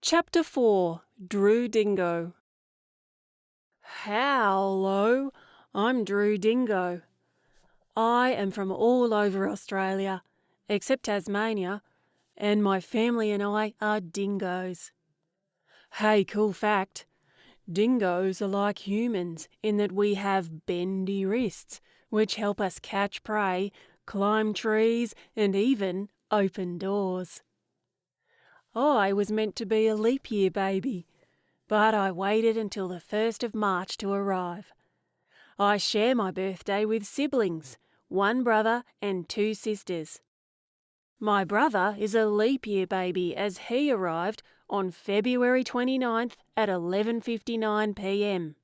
Chapter 4 Drew Dingo. Hello, I'm Drew Dingo. I am from all over Australia, except Tasmania, and my family and I are dingoes. Hey, cool fact, dingoes are like humans in that we have bendy wrists, which help us catch prey, climb trees, and even open doors. I was meant to be a leap year baby, but I waited until the 1st of March to arrive. I share my birthday with siblings, one brother and two sisters. My brother is a leap year baby as he arrived on February 29th at 11:59 p.m.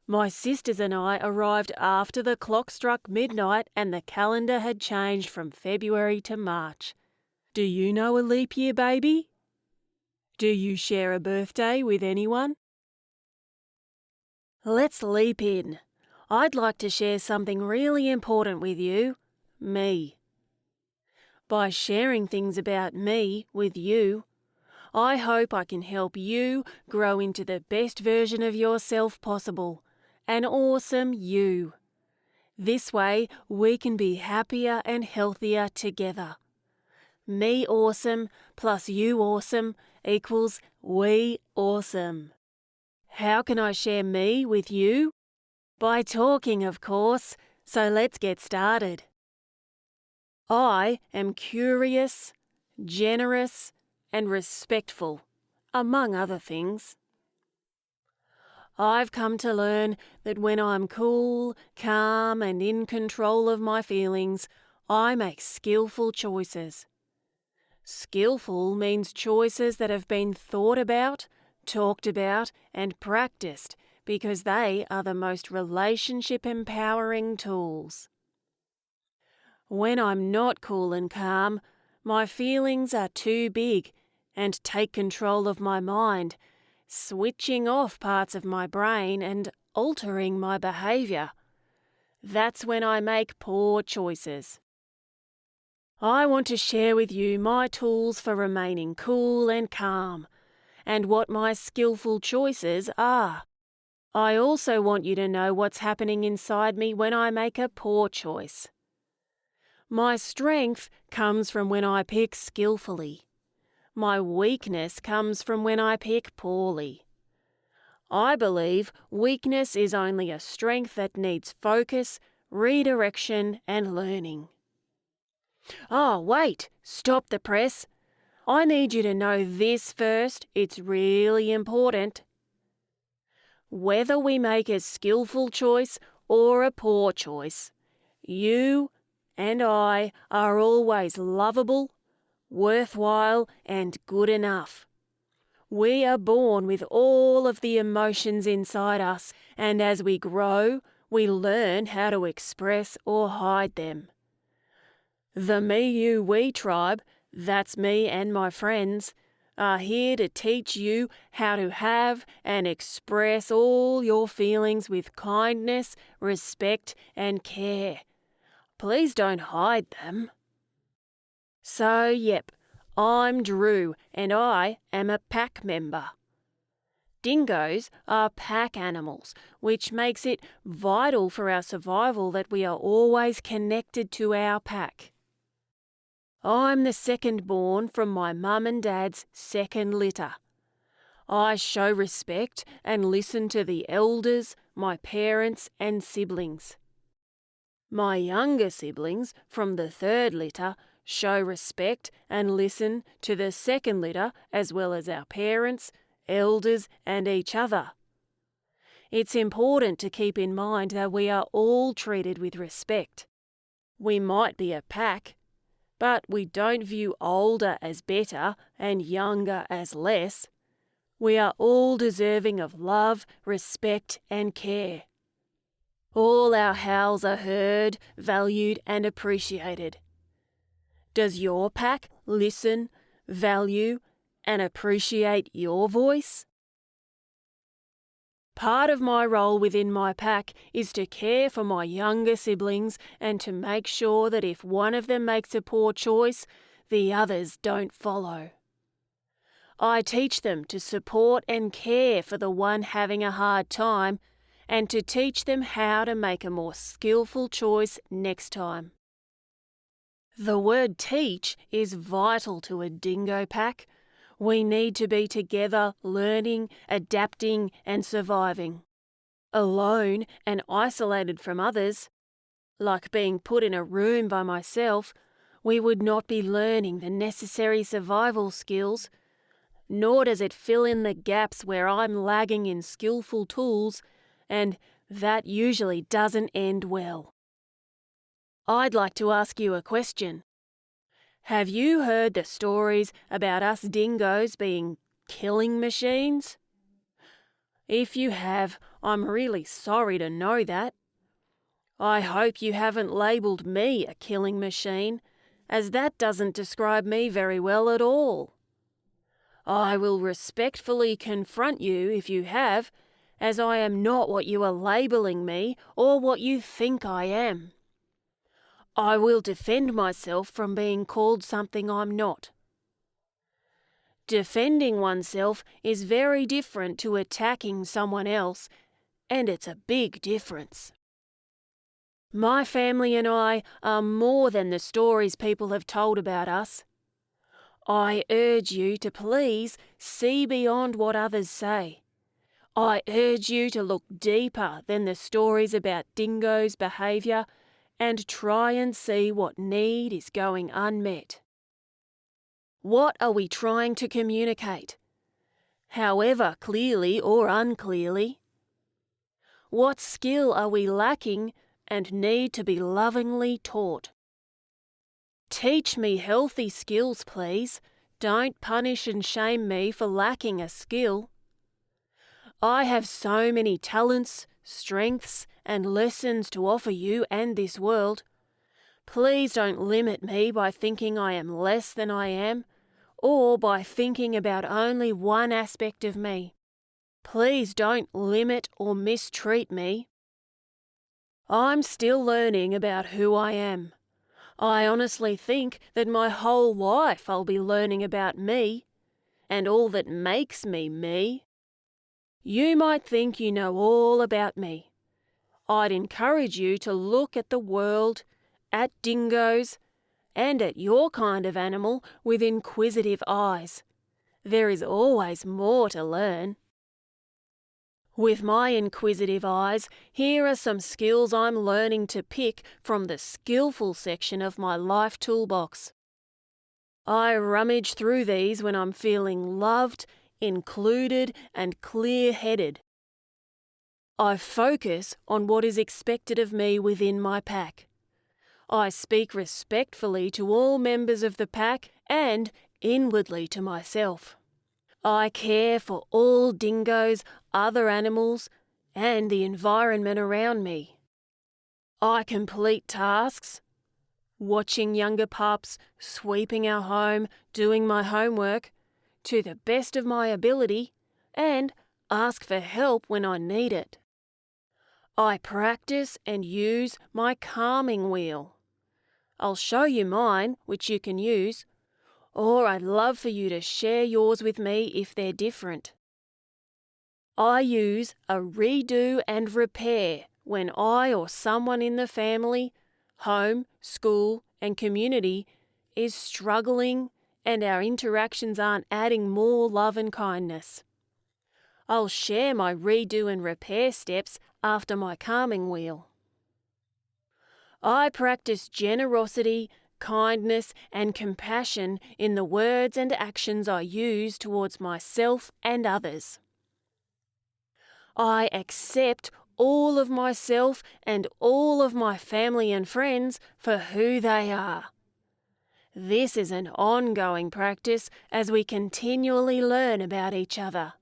My sisters and I arrived after the clock struck midnight and the calendar had changed from February to March. Do you know a leap year baby? Do you share a birthday with anyone? Let's leap in. I'd like to share something really important with you. Me. By sharing things about me with you, I hope I can help you grow into the best version of yourself possible, an awesome you. This way we can be happier and healthier together. Me awesome plus you awesome equals we awesome. How can I share me with you? By talking, of course, so let's get started. I am curious, generous, and respectful, among other things. I've come to learn that when I'm cool, calm, and in control of my feelings, I make skillful choices. Skillful means choices that have been thought about, talked about, and practiced because they are the most relationship-empowering tools. When I'm not cool and calm, my feelings are too big and take control of my mind, switching off parts of my brain and altering my behaviour. That's when I make poor choices. I want to share with you my tools for remaining cool and calm, and what my skillful choices are. I also want you to know what's happening inside me when I make a poor choice. My strength comes from when I pick skillfully. My weakness comes from when I pick poorly. I believe weakness is only a strength that needs focus, redirection, and learning. Oh, wait, stop the press. I need you to know this first, it's really important. Whether we make a skillful choice or a poor choice, you and I are always lovable, worthwhile, and good enough. We are born with all of the emotions inside us, and as we grow, we learn how to express or hide them. The Me, You, We tribe, that's me and my friends, are here to teach you how to have and express all your feelings with kindness, respect, and care. Please don't hide them. So, yep, I'm Drew and I am a pack member. Dingoes are pack animals, which makes it vital for our survival that we are always connected to our pack. I'm the second born from my mum and dad's second litter. I show respect and listen to the elders, my parents and siblings. My younger siblings from the third litter show respect and listen to the second litter as well as our parents, elders and each other. It's important to keep in mind that we are all treated with respect. We might be a pack, but we don't view older as better and younger as less. We are all deserving of love, respect and care. All our howls are heard, valued and appreciated. Does your pack listen, value and appreciate your voice? Part of my role within my pack is to care for my younger siblings and to make sure that if one of them makes a poor choice, the others don't follow. I teach them to support and care for the one having a hard time and to teach them how to make a more skillful choice next time. The word teach is vital to a dingo pack. We need to be together, learning, adapting and surviving. Alone and isolated from others, like being put in a room by myself, we would not be learning the necessary survival skills, nor does it fill in the gaps where I'm lagging in skillful tools, and that usually doesn't end well. I'd like to ask you a question. Have you heard the stories about us dingoes being killing machines? If you have, I'm really sorry to know that. I hope you haven't labelled me a killing machine, as that doesn't describe me very well at all. I will respectfully confront you if you have, as I am not what you are labelling me or what you think I am. I will defend myself from being called something I'm not. Defending oneself is very different to attacking someone else, and it's a big difference. My family and I are more than the stories people have told about us. I urge you to please see beyond what others say. I urge you to look deeper than the stories about dingoes' behaviour and try and see what need is going unmet. What are we trying to communicate? However clearly or unclearly. What skill are we lacking and need to be lovingly taught? Teach me healthy skills, please. Don't punish and shame me for lacking a skill. I have so many talents, strengths, and lessons to offer you and this world. Please don't limit me by thinking I am less than I am, or by thinking about only one aspect of me. Please don't limit or mistreat me. I'm still learning about who I am. I honestly think that my whole life I'll be learning about me, and all that makes me me. You might think you know all about me. I'd encourage you to look at the world, at dingoes, and at your kind of animal with inquisitive eyes. There is always more to learn. With my inquisitive eyes, here are some skills I'm learning to pick from the skillful section of my life toolbox. I rummage through these when I'm feeling loved, included, and clear-headed. I focus on what is expected of me within my pack. I speak respectfully to all members of the pack and inwardly to myself. I care for all dingoes, other animals, and the environment around me. I complete tasks, watching younger pups, sweeping our home, doing my homework, to the best of my ability, and ask for help when I need it. I practice and use my calming wheel. I'll show you mine, which you can use, or I'd love for you to share yours with me if they're different. I use a redo and repair when I or someone in the family, home, school, and community is struggling and our interactions aren't adding more love and kindness. I'll share my redo and repair steps after my calming wheel. I practice generosity, kindness, and compassion in the words and actions I use towards myself and others. I accept all of myself and all of my family and friends for who they are. This is an ongoing practice as we continually learn about each other.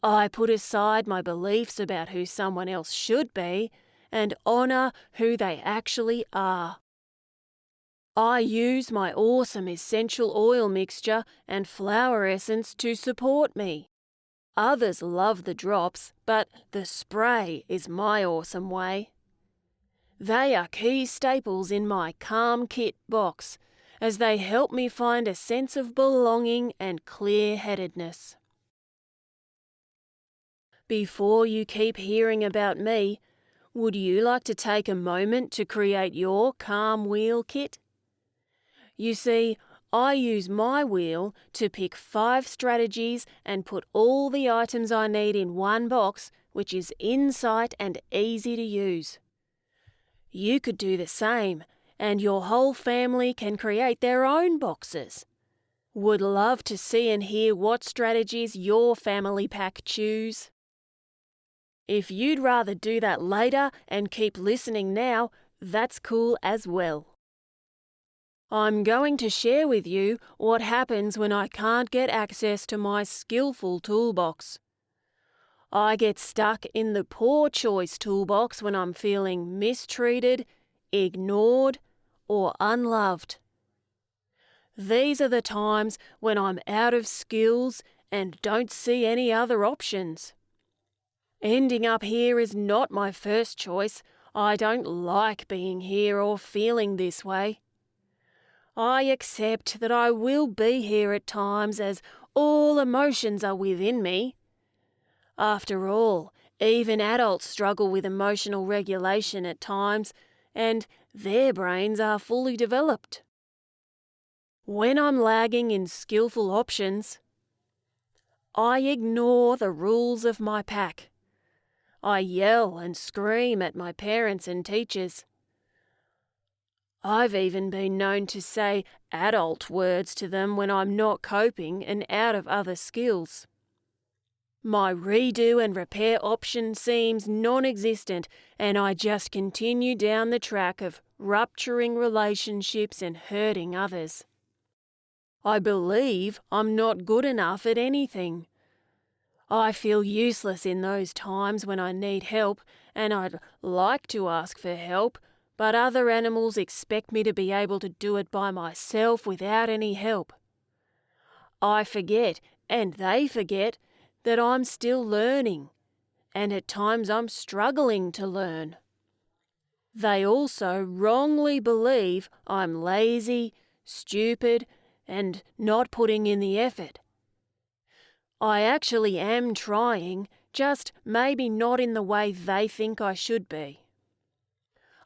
I put aside my beliefs about who someone else should be and honour who they actually are. I use my awesome essential oil mixture and flower essence to support me. Others love the drops, but the spray is my awesome way. They are key staples in my Calm Kit box, as they help me find a sense of belonging and clear-headedness. Before you keep hearing about me, would you like to take a moment to create your calm wheel kit? You see, I use my wheel to pick 5 strategies and put all the items I need in one box, which is in sight and easy to use. You could do the same, and your whole family can create their own boxes. Would love to see and hear what strategies your family pack choose. If you'd rather do that later and keep listening now, that's cool as well. I'm going to share with you what happens when I can't get access to my skillful toolbox. I get stuck in the poor choice toolbox when I'm feeling mistreated, ignored, or unloved. These are the times when I'm out of skills and don't see any other options. Ending up here is not my first choice. I don't like being here or feeling this way. I accept that I will be here at times as all emotions are within me. After all, even adults struggle with emotional regulation at times, and their brains are fully developed. When I'm lagging in skillful options, I ignore the rules of my pack. I yell and scream at my parents and teachers. I've even been known to say adult words to them when I'm not coping and out of other skills. My redo and repair option seems non-existent, and I just continue down the track of rupturing relationships and hurting others. I believe I'm not good enough at anything. I feel useless in those times when I need help, and I'd like to ask for help, but other animals expect me to be able to do it by myself without any help. I forget, and they forget, that I'm still learning, and at times I'm struggling to learn. They also wrongly believe I'm lazy, stupid, and not putting in the effort. I actually am trying, just maybe not in the way they think I should be.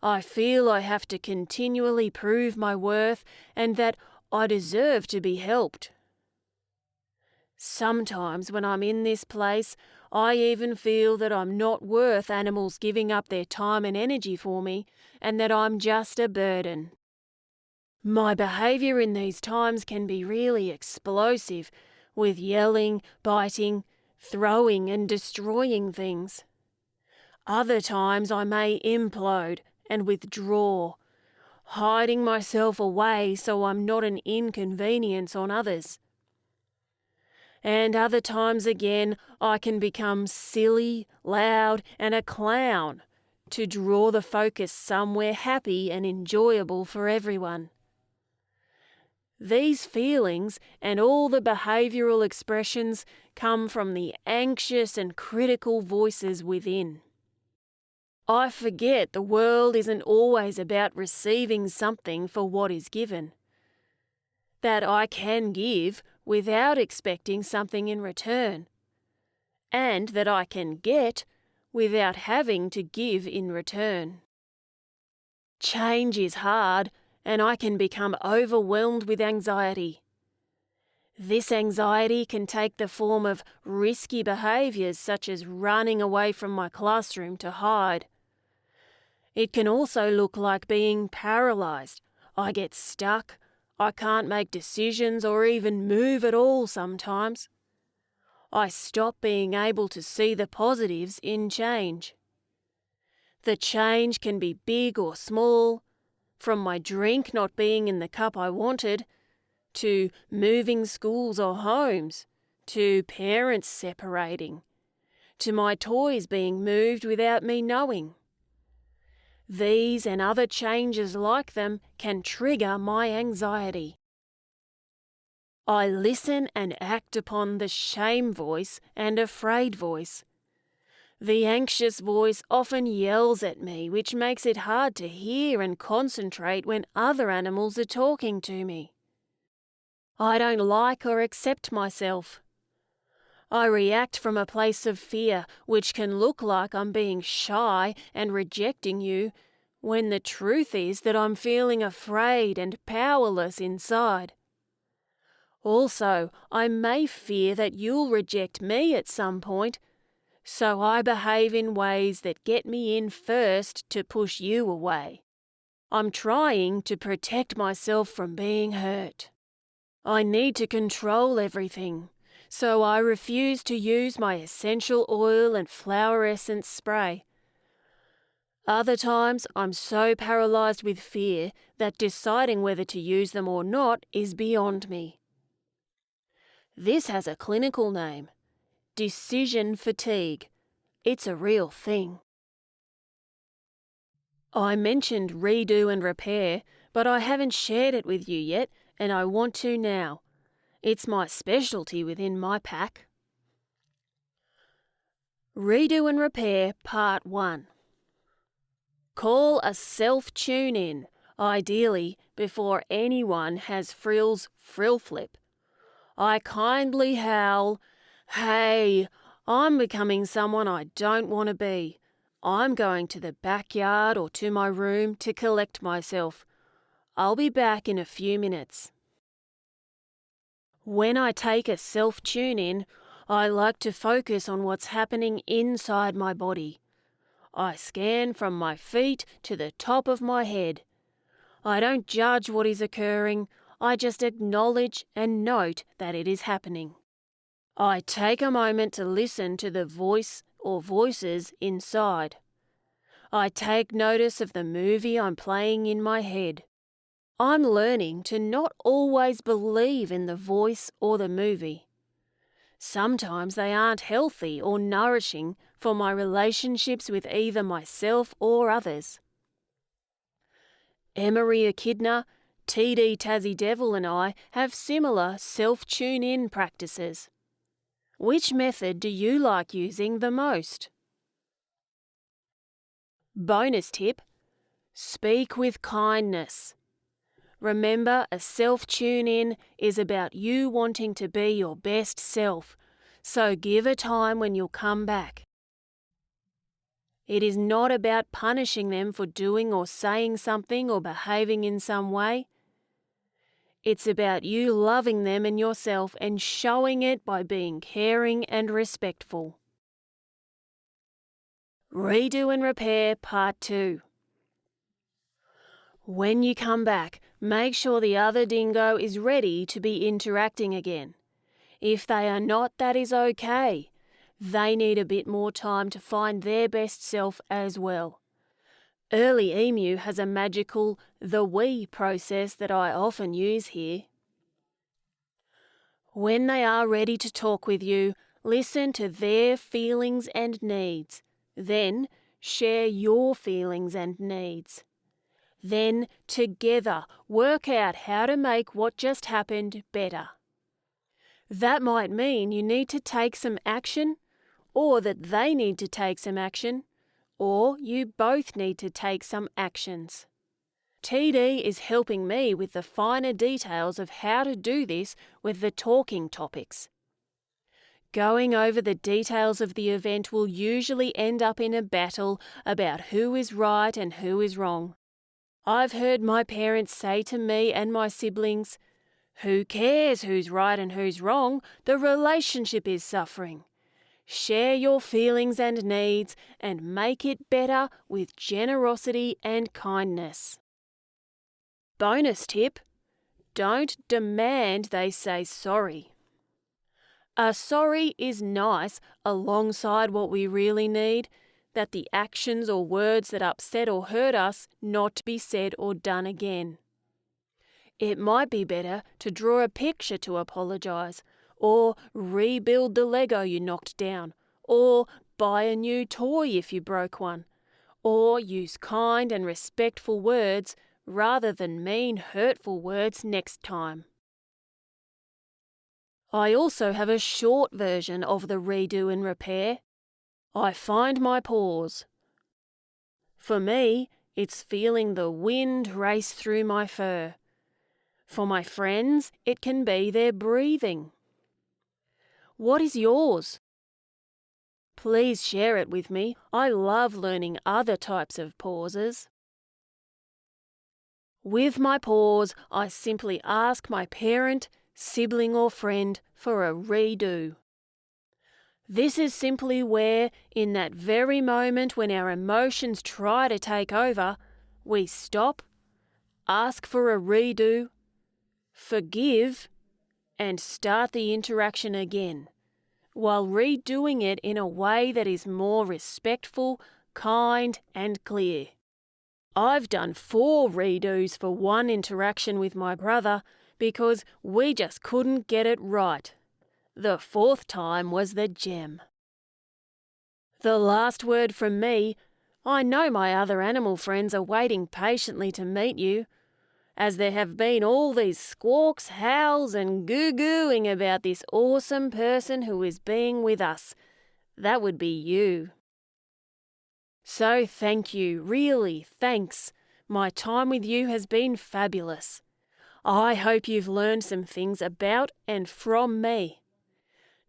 I feel I have to continually prove my worth and that I deserve to be helped. Sometimes when I'm in this place, I even feel that I'm not worth animals giving up their time and energy for me, and that I'm just a burden. My behaviour in these times can be really explosive, with yelling, biting, throwing and destroying things. Other times I may implode and withdraw, hiding myself away so I'm not an inconvenience on others. And other times again, I can become silly, loud, and a clown to draw the focus somewhere happy and enjoyable for everyone. These feelings and all the behavioural expressions come from the anxious and critical voices within. I forget the world isn't always about receiving something for what is given. That I can give without expecting something in return. And that I can get without having to give in return. Change is hard, and I can become overwhelmed with anxiety. This anxiety can take the form of risky behaviours such as running away from my classroom to hide. It can also look like being paralysed. I get stuck, I can't make decisions or even move at all sometimes. I stop being able to see the positives in change. The change can be big or small, from my drink not being in the cup I wanted, to moving schools or homes, to parents separating, to my toys being moved without me knowing. These and other changes like them can trigger my anxiety. I listen and act upon the shame voice and afraid voice. The anxious voice often yells at me, which makes it hard to hear and concentrate when other animals are talking to me. I don't like or accept myself. I react from a place of fear, which can look like I'm being shy and rejecting you, when the truth is that I'm feeling afraid and powerless inside. Also, I may fear that you'll reject me at some point, so I behave in ways that get me in first to push you away. I'm trying to protect myself from being hurt. I need to control everything, so I refuse to use my essential oil and flower essence spray. Other times, I'm so paralyzed with fear that deciding whether to use them or not is beyond me. This has a clinical name: decision fatigue. It's a real thing. I mentioned redo and repair, but I haven't shared it with you yet, and I want to now. It's my specialty within my pack. Redo and Repair Part 1. Call a self-tune-in, ideally before anyone has Frill's frill flip. I kindly howl, "Hey, I'm becoming someone I don't want to be. I'm going to the backyard or to my room to collect myself. I'll be back in a few minutes." When I take a self-tune-in, I like to focus on what's happening inside my body. I scan from my feet to the top of my head. I don't judge what is occurring, I just acknowledge and note that it is happening. I take a moment to listen to the voice or voices inside. I take notice of the movie I'm playing in my head. I'm learning to not always believe in the voice or the movie. Sometimes they aren't healthy or nourishing for my relationships with either myself or others. Emery Echidna, TD Tassie Devil and I have similar self-tune-in practices. Which method do you like using the most? Bonus tip: speak with kindness. Remember, a self-tune-in is about you wanting to be your best self, so give a time when you'll come back. It is not about punishing them for doing or saying something or behaving in some way. It's about you loving them and yourself and showing it by being caring and respectful. Redo and Repair Part 2. When you come back, make sure the other dingo is ready to be interacting again. If they are not, that is okay. They need a bit more time to find their best self as well. Early Emu has a magical "the we" process that I often use here. When they are ready to talk with you, listen to their feelings and needs. Then share your feelings and needs. Then, together, work out how to make what just happened better. That might mean you need to take some action, or that they need to take some action, or you both need to take some actions. TD is helping me with the finer details of how to do this with the talking topics. Going over the details of the event will usually end up in a battle about who is right and who is wrong. I've heard my parents say to me and my siblings, "Who cares who's right and who's wrong? The relationship is suffering." Share your feelings and needs and make it better with generosity and kindness. Bonus tip: don't demand they say sorry. A sorry is nice alongside what we really need, that the actions or words that upset or hurt us not be said or done again. It might be better to draw a picture to apologise, or rebuild the Lego you knocked down, or buy a new toy if you broke one, or use kind and respectful words rather than mean, hurtful words next time. I also have a short version of the Redo and Repair. I find my pause. For me, it's feeling the wind race through my fur. For my friends, it can be their breathing. What is yours? Please share it with me. I love learning other types of pauses. With my pause, I simply ask my parent, sibling or friend for a redo. This is simply where, in that very moment when our emotions try to take over, we stop, ask for a redo, forgive, and start the interaction again, while redoing it in a way that is more respectful, kind, and clear. I've done 4 redos for one interaction with my brother because we just couldn't get it right. The 4th time was the gem. The last word from me. I know my other animal friends are waiting patiently to meet you, as there have been all these squawks, howls, and goo-gooing about this awesome person who is being with us. That would be you. So thank you, really, thanks. My time with you has been fabulous. I hope you've learned some things about and from me.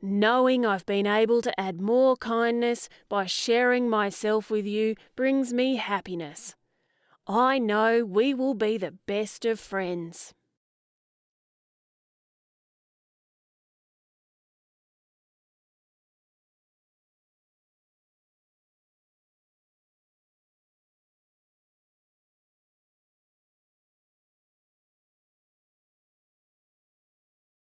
Knowing I've been able to add more kindness by sharing myself with you brings me happiness. I know we will be the best of friends.